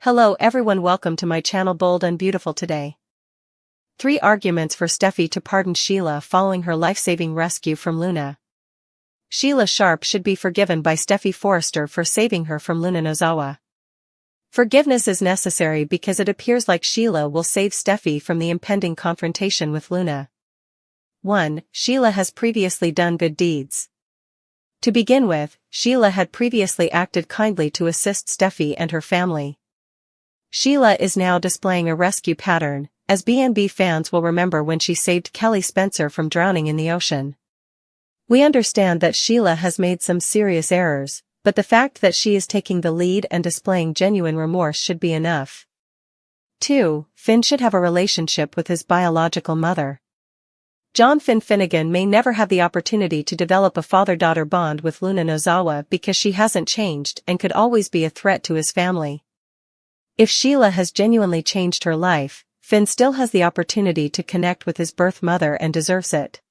Hello everyone, welcome to my channel Bold and Beautiful today. 3 arguments for Steffy to pardon Sheila following her life-saving rescue from Luna. Sheila Sharp should be forgiven by Steffy Forrester for saving her from Luna Nozawa. Forgiveness is necessary because it appears like Sheila will save Steffy from the impending confrontation with Luna. 1. Sheila has previously done good deeds. To begin with, Sheila had previously acted kindly to assist Steffy and her family. Sheila is now displaying a rescue pattern, as BNB fans will remember when she saved Kelly Spencer from drowning in the ocean. We understand that Sheila has made some serious errors, but the fact that she is taking the lead and displaying genuine remorse should be enough. 2. Finn should have a relationship with his biological mother. John Finn Finnegan may never have the opportunity to develop a father-daughter bond with Luna Nozawa because she hasn't changed and could always be a threat to his family. If Sheila has genuinely changed her life, Finn still has the opportunity to connect with his birth mother and deserves it.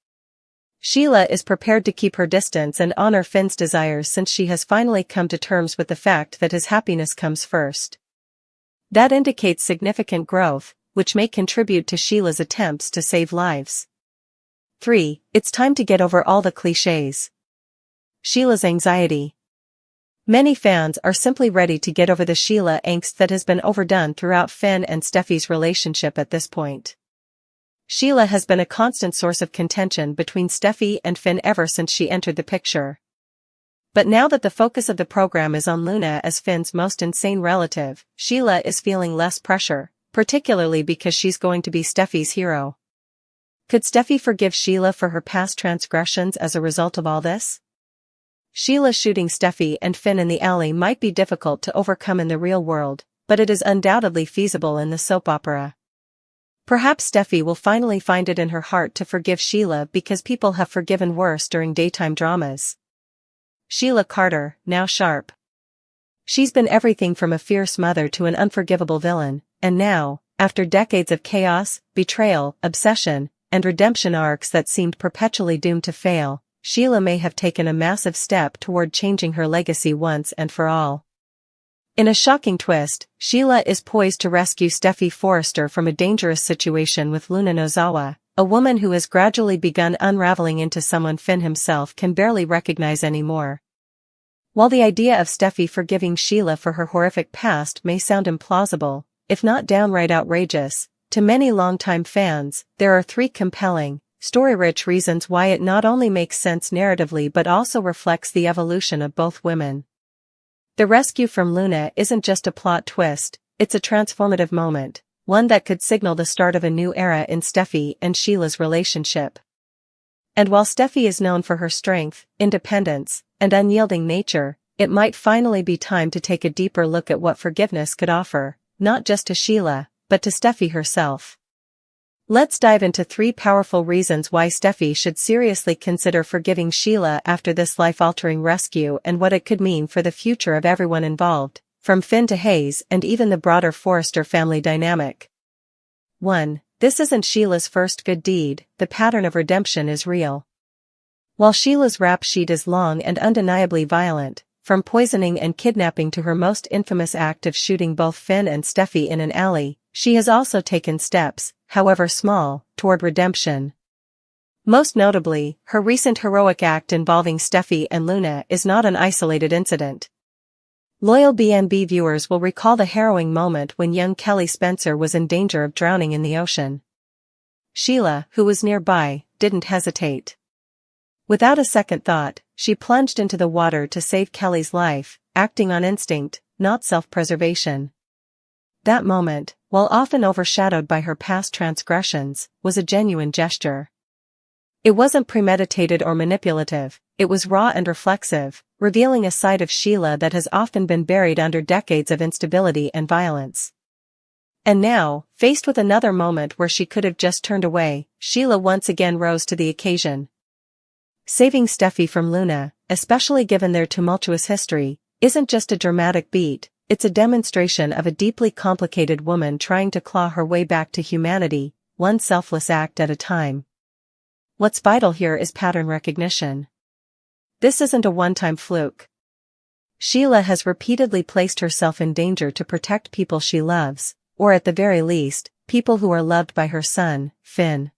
Sheila is prepared to keep her distance and honor Finn's desires since she has finally come to terms with the fact that his happiness comes first. That indicates significant growth, which may contribute to Sheila's attempts to save lives. 3. It's time to get over all the clichés. Sheila's anxiety. Many fans are simply ready to get over the Sheila angst that has been overdone throughout Finn and Steffy's relationship at this point. Sheila has been a constant source of contention between Steffy and Finn ever since she entered the picture. But now that the focus of the program is on Luna as Finn's most insane relative, Sheila is feeling less pressure, particularly because she's going to be Steffy's hero. Could Steffy forgive Sheila for her past transgressions as a result of all this? Sheila shooting Steffy and Finn in the alley might be difficult to overcome in the real world, but it is undoubtedly feasible in the soap opera. Perhaps Steffy will finally find it in her heart to forgive Sheila because people have forgiven worse during daytime dramas. Sheila Carter, now Sharp. She's been everything from a fierce mother to an unforgivable villain, and now, after decades of chaos, betrayal, obsession, and redemption arcs that seemed perpetually doomed to fail, Sheila may have taken a massive step toward changing her legacy once and for all. In a shocking twist, Sheila is poised to rescue Steffy Forrester from a dangerous situation with Luna Nozawa, a woman who has gradually begun unraveling into someone Finn himself can barely recognize anymore. While the idea of Steffy forgiving Sheila for her horrific past may sound implausible, if not downright outrageous, to many longtime fans, there are 3 compelling, story-rich reasons why it not only makes sense narratively but also reflects the evolution of both women. The rescue from Luna isn't just a plot twist, it's a transformative moment, one that could signal the start of a new era in Steffy and Sheila's relationship. And while Steffy is known for her strength, independence, and unyielding nature, it might finally be time to take a deeper look at what forgiveness could offer, not just to Sheila, but to Steffy herself. Let's dive into 3 powerful reasons why Steffy should seriously consider forgiving Sheila after this life-altering rescue and what it could mean for the future of everyone involved, from Finn to Hayes and even the broader Forrester family dynamic. 1. This isn't Sheila's first good deed, the pattern of redemption is real. While Sheila's rap sheet is long and undeniably violent, from poisoning and kidnapping to her most infamous act of shooting both Finn and Steffy in an alley, she has also taken steps, however small, toward redemption. Most notably, her recent heroic act involving Steffy and Luna is not an isolated incident. Loyal BNB viewers will recall the harrowing moment when young Kelly Spencer was in danger of drowning in the ocean. Sheila, who was nearby, didn't hesitate. Without a second thought, she plunged into the water to save Kelly's life, acting on instinct, not self-preservation. That moment, while often overshadowed by her past transgressions, was a genuine gesture. It wasn't premeditated or manipulative, it was raw and reflexive, revealing a side of Sheila that has often been buried under decades of instability and violence. And now, faced with another moment where she could have just turned away, Sheila once again rose to the occasion. Saving Steffy from Luna, especially given their tumultuous history, isn't just a dramatic beat. It's a demonstration of a deeply complicated woman trying to claw her way back to humanity, one selfless act at a time. What's vital here is pattern recognition. This isn't a one-time fluke. Sheila has repeatedly placed herself in danger to protect people she loves, or at the very least, people who are loved by her son, Finn.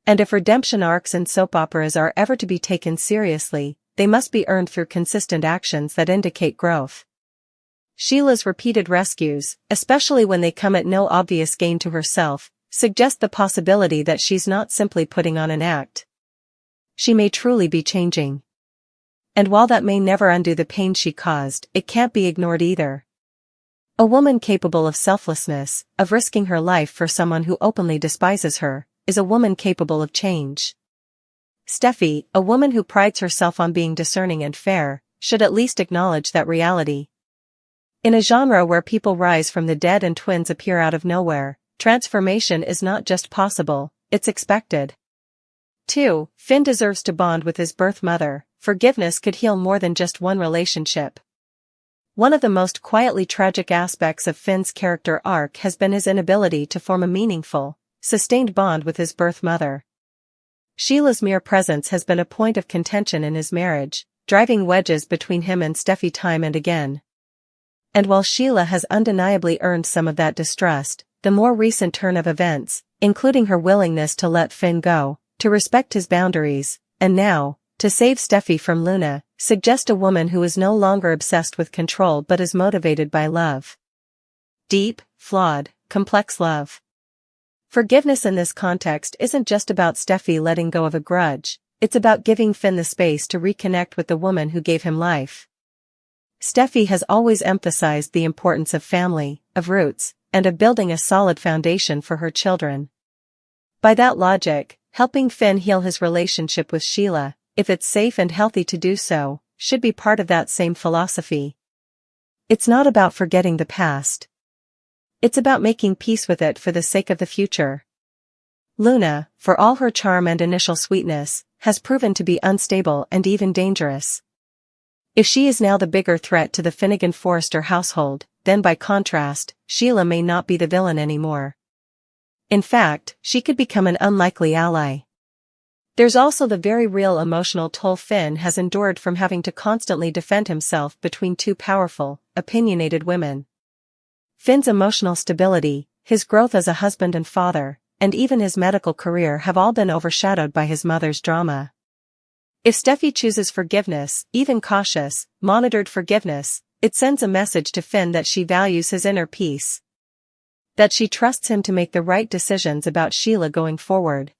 And if redemption arcs in soap operas are ever to be taken seriously, they must be earned through consistent actions that indicate growth. Sheila's repeated rescues, especially when they come at no obvious gain to herself, suggest the possibility that she's not simply putting on an act. She may truly be changing. And while that may never undo the pain she caused, it can't be ignored either. A woman capable of selflessness, of risking her life for someone who openly despises her, is a woman capable of change. Steffy, a woman who prides herself on being discerning and fair, should at least acknowledge that reality. In a genre where people rise from the dead and twins appear out of nowhere, transformation is not just possible, it's expected. 2. Finn deserves to bond with his birth mother. Forgiveness could heal more than just one relationship. One of the most quietly tragic aspects of Finn's character arc has been his inability to form a meaningful, sustained bond with his birth mother. Sheila's mere presence has been a point of contention in his marriage, driving wedges between him and Steffy time and again. And while Sheila has undeniably earned some of that distrust, the more recent turn of events, including her willingness to let Finn go, to respect his boundaries, and now, to save Steffy from Luna, suggest a woman who is no longer obsessed with control but is motivated by love. Deep, flawed, complex love. Forgiveness in this context isn't just about Steffy letting go of a grudge, it's about giving Finn the space to reconnect with the woman who gave him life. Steffy has always emphasized the importance of family, of roots, and of building a solid foundation for her children. By that logic, helping Finn heal his relationship with Sheila, if it's safe and healthy to do so, should be part of that same philosophy. It's not about forgetting the past. It's about making peace with it for the sake of the future. Luna, for all her charm and initial sweetness, has proven to be unstable and even dangerous. If she is now the bigger threat to the Finnegan-Forrester household, then by contrast, Sheila may not be the villain anymore. In fact, she could become an unlikely ally. There's also the very real emotional toll Finn has endured from having to constantly defend himself between two powerful, opinionated women. Finn's emotional stability, his growth as a husband and father, and even his medical career have all been overshadowed by his mother's drama. If Steffy chooses forgiveness, even cautious, monitored forgiveness, it sends a message to Finn that she values his inner peace. That she trusts him to make the right decisions about Sheila going forward.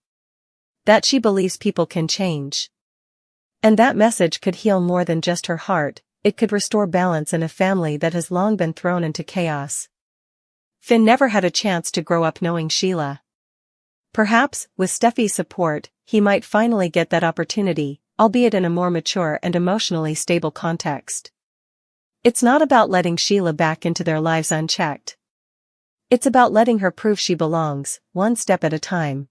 That she believes people can change. And that message could heal more than just her heart, it could restore balance in a family that has long been thrown into chaos. Finn never had a chance to grow up knowing Sheila. Perhaps, with Steffy's support, he might finally get that opportunity, albeit in a more mature and emotionally stable context. It's not about letting Sheila back into their lives unchecked. It's about letting her prove she belongs, one step at a time.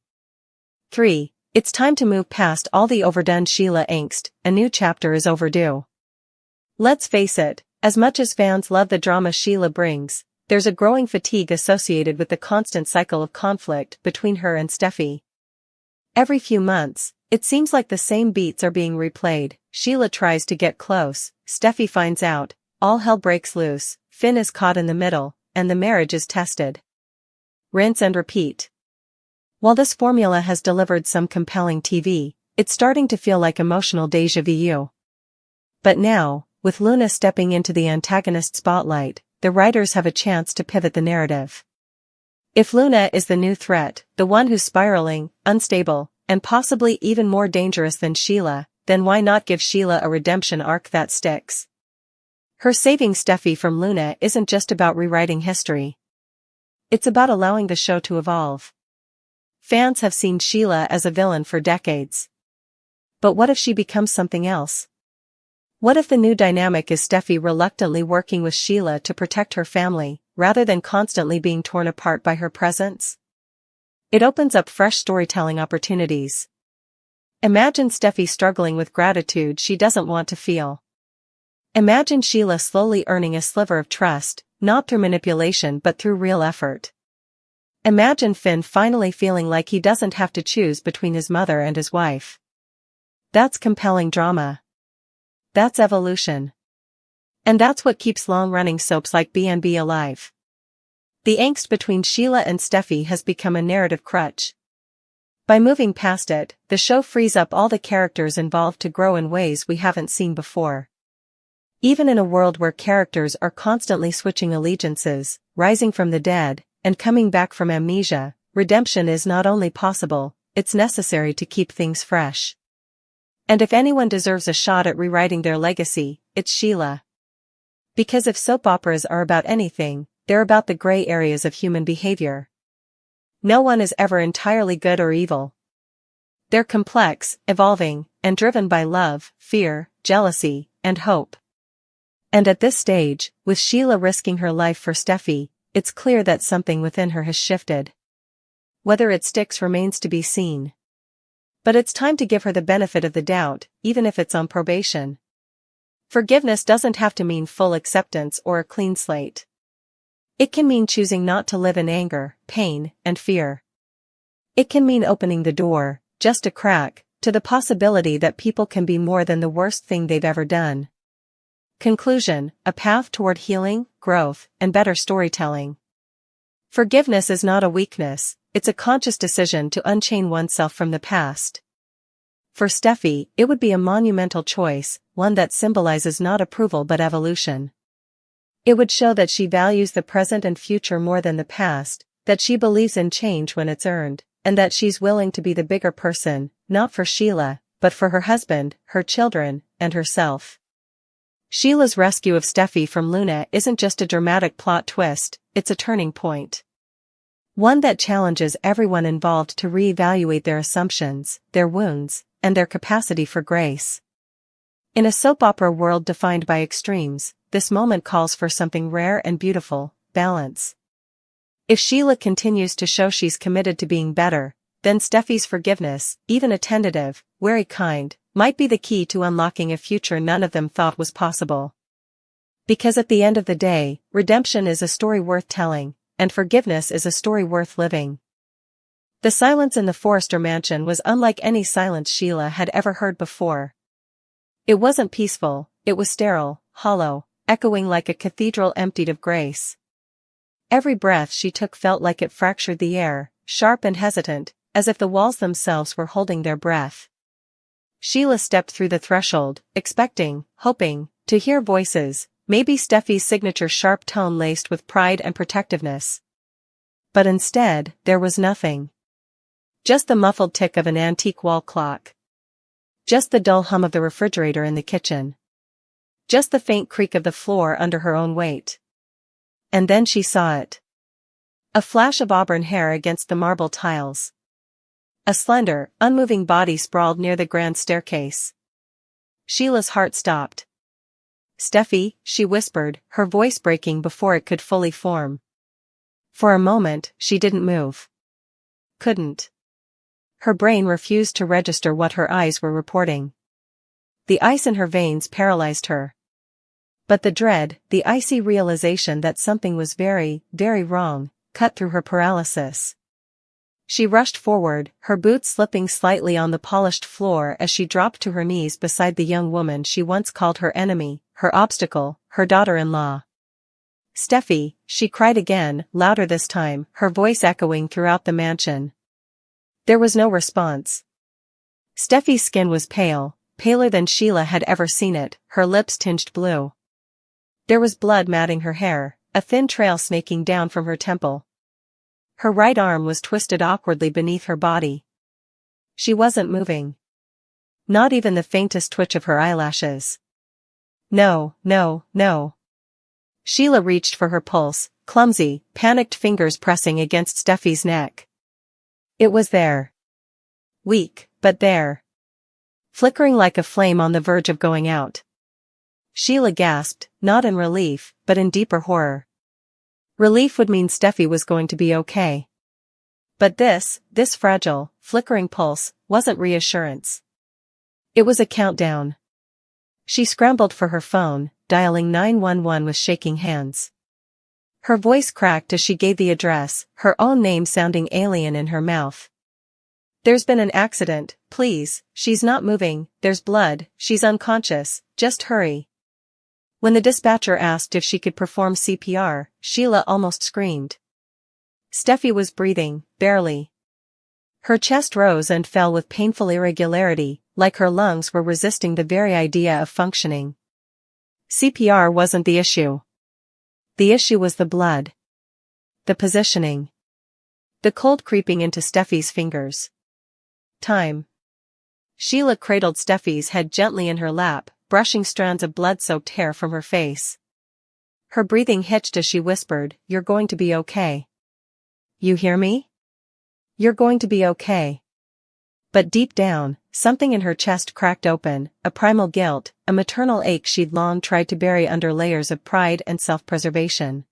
3. It's time to move past all the overdone Sheila angst, a new chapter is overdue. Let's face it, as much as fans love the drama Sheila brings, there's a growing fatigue associated with the constant cycle of conflict between her and Steffy. Every few months, it seems like the same beats are being replayed. Sheila tries to get close, Steffy finds out, all hell breaks loose, Finn is caught in the middle, and the marriage is tested. Rinse and repeat. While this formula has delivered some compelling TV, it's starting to feel like emotional déjà vu. But now, with Luna stepping into the antagonist spotlight, the writers have a chance to pivot the narrative. If Luna is the new threat, the one who's spiraling, unstable, and possibly even more dangerous than Sheila, then why not give Sheila a redemption arc that sticks? Her saving Steffy from Luna isn't just about rewriting history. It's about allowing the show to evolve. Fans have seen Sheila as a villain for decades. But what if she becomes something else? What if the new dynamic is Steffy reluctantly working with Sheila to protect her family, rather than constantly being torn apart by her presence? It opens up fresh storytelling opportunities. Imagine Steffy struggling with gratitude she doesn't want to feel. Imagine Sheila slowly earning a sliver of trust, not through manipulation but through real effort. Imagine Finn finally feeling like he doesn't have to choose between his mother and his wife. That's compelling drama. That's evolution. And that's what keeps long-running soaps like B&B alive. The angst between Sheila and Steffy has become a narrative crutch. By moving past it, the show frees up all the characters involved to grow in ways we haven't seen before. Even in a world where characters are constantly switching allegiances, rising from the dead, and coming back from amnesia, redemption is not only possible, it's necessary to keep things fresh. And if anyone deserves a shot at rewriting their legacy, it's Sheila. Because if soap operas are about anything, they're about the gray areas of human behavior. No one is ever entirely good or evil. They're complex, evolving, and driven by love, fear, jealousy, and hope. And at this stage, with Sheila risking her life for Steffy, it's clear that something within her has shifted. Whether it sticks remains to be seen. But it's time to give her the benefit of the doubt, even if it's on probation. Forgiveness doesn't have to mean full acceptance or a clean slate. It can mean choosing not to live in anger, pain, and fear. It can mean opening the door, just a crack, to the possibility that people can be more than the worst thing they've ever done. Conclusion: a path toward healing, growth, and better storytelling. Forgiveness is not a weakness, it's a conscious decision to unchain oneself from the past. For Steffy, it would be a monumental choice, one that symbolizes not approval but evolution. It would show that she values the present and future more than the past, that she believes in change when it's earned, and that she's willing to be the bigger person, not for Sheila, but for her husband, her children, and herself. Sheila's rescue of Steffy from Luna isn't just a dramatic plot twist, it's a turning point. One that challenges everyone involved to reevaluate their assumptions, their wounds, and their capacity for grace. In a soap opera world defined by extremes, this moment calls for something rare and beautiful: balance. If Sheila continues to show she's committed to being better, then Steffy's forgiveness, even a tentative, wary kind, might be the key to unlocking a future none of them thought was possible. Because at the end of the day, redemption is a story worth telling, and forgiveness is a story worth living. The silence in the Forrester mansion was unlike any silence Sheila had ever heard before. It wasn't peaceful, it was sterile, hollow, echoing like a cathedral emptied of grace. Every breath she took felt like it fractured the air, sharp and hesitant, as if the walls themselves were holding their breath. Sheila stepped through the threshold, expecting, hoping, to hear voices, maybe Steffy's signature sharp tone laced with pride and protectiveness. But instead, there was nothing. Just the muffled tick of an antique wall clock. Just the dull hum of the refrigerator in the kitchen. Just the faint creak of the floor under her own weight. And then she saw it. A flash of auburn hair against the marble tiles. A slender, unmoving body sprawled near the grand staircase. Sheila's heart stopped. "Steffy," she whispered, her voice breaking before it could fully form. For a moment, she didn't move. Couldn't. Her brain refused to register what her eyes were reporting. The ice in her veins paralyzed her. But the dread, the icy realization that something was very, very wrong, cut through her paralysis. She rushed forward, her boots slipping slightly on the polished floor as she dropped to her knees beside the young woman she once called her enemy, her obstacle, her daughter-in-law. "Steffy," she cried again, louder this time, her voice echoing throughout the mansion. There was no response. Steffy's skin was pale, paler than Sheila had ever seen it, her lips tinged blue. There was blood matting her hair, a thin trail snaking down from her temple. Her right arm was twisted awkwardly beneath her body. She wasn't moving. Not even the faintest twitch of her eyelashes. No, no, no. Sheila reached for her pulse, clumsy, panicked fingers pressing against Steffy's neck. It was there. Weak, but there. Flickering like a flame on the verge of going out. Sheila gasped, not in relief, but in deeper horror. Relief would mean Steffy was going to be okay. But this fragile, flickering pulse, wasn't reassurance. It was a countdown. She scrambled for her phone, dialing 911 with shaking hands. Her voice cracked as she gave the address, her own name sounding alien in her mouth. "There's been an accident, please, she's not moving, there's blood, she's unconscious, just hurry." When the dispatcher asked if she could perform CPR, Sheila almost screamed. Steffy was breathing, barely. Her chest rose and fell with painful irregularity, like her lungs were resisting the very idea of functioning. CPR wasn't the issue. The issue was the blood. The positioning. The cold creeping into Steffy's fingers. Time. Sheila cradled Steffy's head gently in her lap, brushing strands of blood-soaked hair from her face. Her breathing hitched as she whispered, "You're going to be okay. You hear me? You're going to be okay." But deep down, something in her chest cracked open, a primal guilt, a maternal ache she'd long tried to bury under layers of pride and self-preservation.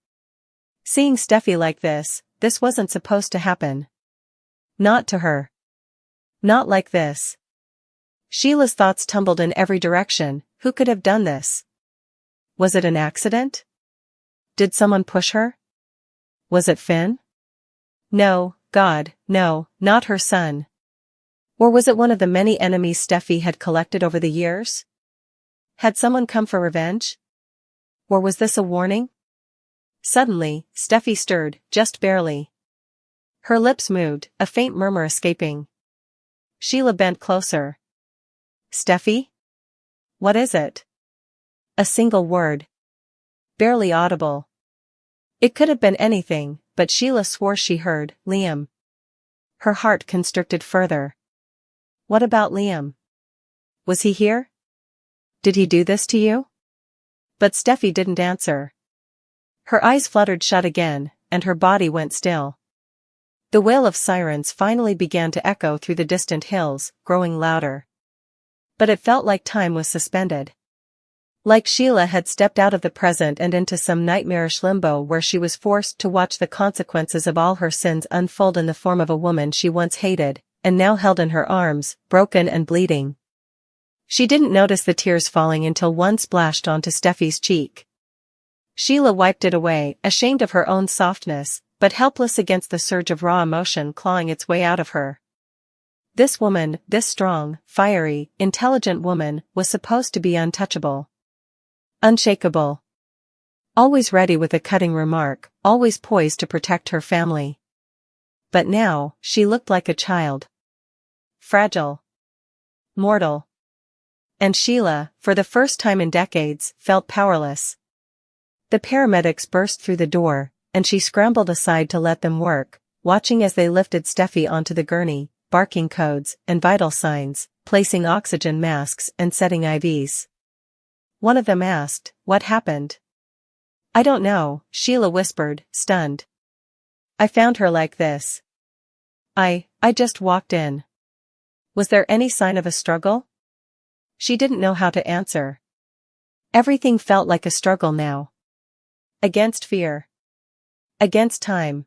Seeing Steffy like this wasn't supposed to happen. Not to her. Not like this. Sheila's thoughts tumbled in every direction. Who could have done this? Was it an accident? Did someone push her? Was it Finn? No, God, no, not her son. Or was it one of the many enemies Steffy had collected over the years? Had someone come for revenge? Or was this a warning? Suddenly, Steffy stirred, just barely. Her lips moved, a faint murmur escaping. Sheila bent closer. "Steffy? What is it?" A single word. Barely audible. It could have been anything, but Sheila swore she heard, "Liam." Her heart constricted further. What about Liam? Was he here? Did he do this to you? But Steffy didn't answer. Her eyes fluttered shut again, and her body went still. The wail of sirens finally began to echo through the distant hills, growing louder. But it felt like time was suspended. Like Sheila had stepped out of the present and into some nightmarish limbo where she was forced to watch the consequences of all her sins unfold in the form of a woman she once hated, and now held in her arms, broken and bleeding. She didn't notice the tears falling until one splashed onto Steffy's cheek. Sheila wiped it away, ashamed of her own softness, but helpless against the surge of raw emotion clawing its way out of her. This woman, this strong, fiery, intelligent woman, was supposed to be untouchable. Unshakable. Always ready with a cutting remark, always poised to protect her family. But now, she looked like a child. Fragile. Mortal. And Sheila, for the first time in decades, felt powerless. The paramedics burst through the door, and she scrambled aside to let them work, watching as they lifted Steffy onto the gurney, barking codes and vital signs, placing oxygen masks and setting IVs. One of them asked, "What happened?" "I don't know," Sheila whispered, stunned. "I found her like this. I just walked in." Was there any sign of a struggle? She didn't know how to answer. Everything felt like a struggle now. Against fear. Against time.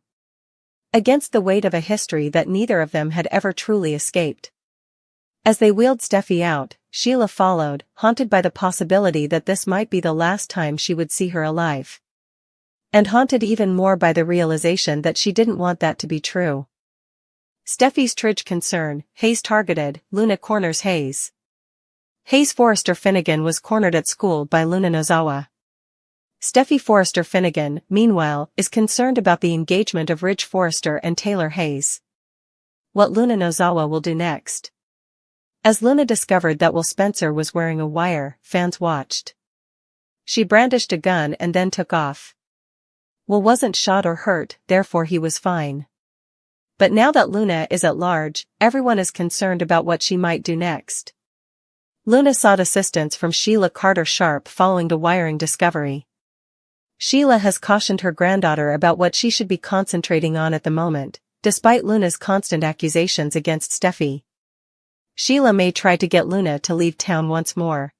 Against the weight of a history that neither of them had ever truly escaped. As they wheeled Steffy out, Sheila followed, haunted by the possibility that this might be the last time she would see her alive. And haunted even more by the realization that she didn't want that to be true. Steffy's tridge concern, Hayes targeted, Luna corners Hayes. Hayes Forrester Finnegan was cornered at school by Luna Nozawa. Steffy Forrester Finnegan, meanwhile, is concerned about the engagement of Ridge Forrester and Taylor Hayes. What Luna Nozawa will do next. As Luna discovered that Will Spencer was wearing a wire, fans watched. She brandished a gun and then took off. Will wasn't shot or hurt, therefore he was fine. But now that Luna is at large, everyone is concerned about what she might do next. Luna sought assistance from Sheila Carter Sharp following the wiring discovery. Sheila has cautioned her granddaughter about what she should be concentrating on at the moment, despite Luna's constant accusations against Steffy. Sheila may try to get Luna to leave town once more.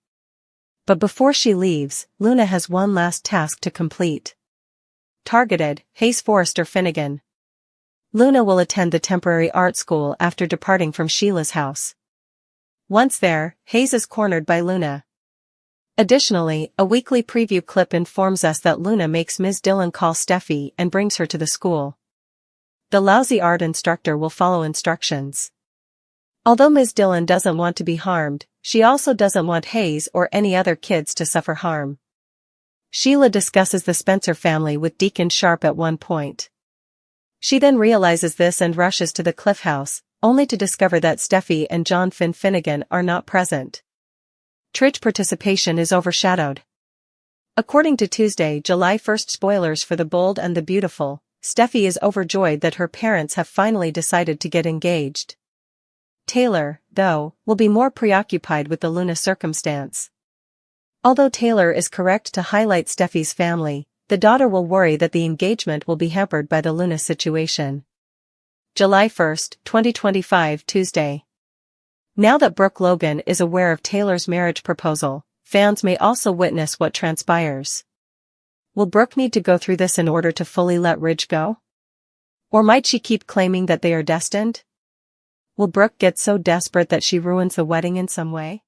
But before she leaves, Luna has one last task to complete. Targeted, Hayes Forrester Finnegan. Luna will attend the temporary art school after departing from Sheila's house. Once there, Hayes is cornered by Luna. Additionally, a weekly preview clip informs us that Luna makes Ms. Dillon call Steffy and brings her to the school. The lousy art instructor will follow instructions. Although Ms. Dillon doesn't want to be harmed, she also doesn't want Hayes or any other kids to suffer harm. Sheila discusses the Spencer family with Deacon Sharp at one point. She then realizes this and rushes to the Cliff House, only to discover that Steffy and John Finnegan are not present. Church participation is overshadowed. According to Tuesday, July 1st spoilers for The Bold and the Beautiful, Steffy is overjoyed that her parents have finally decided to get engaged. Taylor, though, will be more preoccupied with the Luna circumstance. Although Taylor is correct to highlight Steffy's family, the daughter will worry that the engagement will be hampered by the Luna situation. July 1st, 2025, Tuesday. Now that Brooke Logan is aware of Taylor's marriage proposal, fans may also witness what transpires. Will Brooke need to go through this in order to fully let Ridge go? Or might she keep claiming that they are destined? Will Brooke get so desperate that she ruins the wedding in some way?